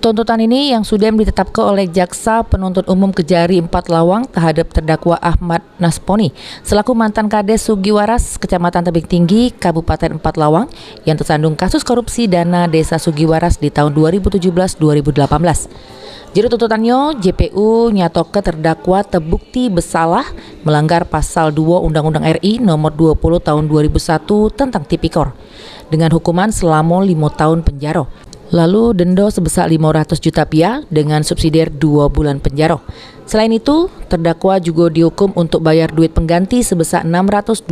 Tuntutan ini yang sudah ditetapkan oleh Jaksa Penuntut Umum Kejari 4 Lawang terhadap terdakwa Ahmad Nasponi selaku mantan Kades Sugiwaras, Kecamatan Tebing Tinggi, Kabupaten 4 Lawang yang tersandung kasus korupsi dana Desa Sugiwaras di tahun 2017-2018. Jero tuntutannya, JPU nyatoke terdakwa terbukti bersalah melanggar pasal 2 Undang-Undang RI nomor 20 tahun 2001 tentang tipikor dengan hukuman selama 5 tahun penjara. Lalu denda sebesar 500 juta rupiah dengan subsidiar 2 bulan penjara. Selain itu, terdakwa juga dihukum untuk bayar duit pengganti sebesar 628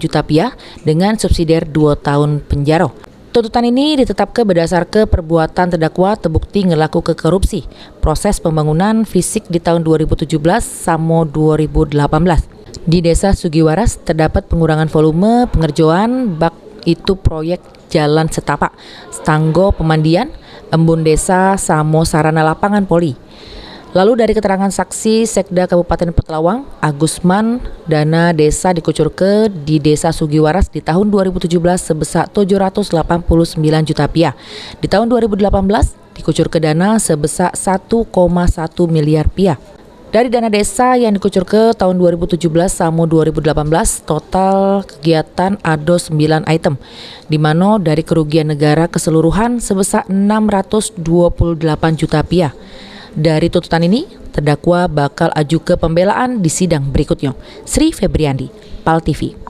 juta rupiah dengan subsidiar 2 tahun penjara. Tuntutan ini ditetapkan berdasarkan perbuatan terdakwa terbukti ngelaku ke korupsi proses pembangunan fisik di tahun 2017 sama 2018. Di Desa Sugiwaras terdapat pengurangan volume pengerjaan bak itu proyek jalan setapak, tanggo pemandian, embun desa, samo sarana lapangan poli. Lalu dari keterangan saksi Sekda Kabupaten Petalawang, Agusman, dana desa dikucurkan di Desa Sugiwaras di tahun 2017 sebesar 789 juta rupiah. Di tahun 2018 dikucurkan dana sebesar 1,1 miliar rupiah. Dari dana desa yang dikucur ke tahun 2017 sama 2018 total kegiatan ada 9 item, di mana dari kerugian negara keseluruhan sebesar 628 juta rupiah. Dari tuntutan ini, terdakwa bakal aju ke pembelaan di sidang berikutnya. Sri Febriandi, PAL TV.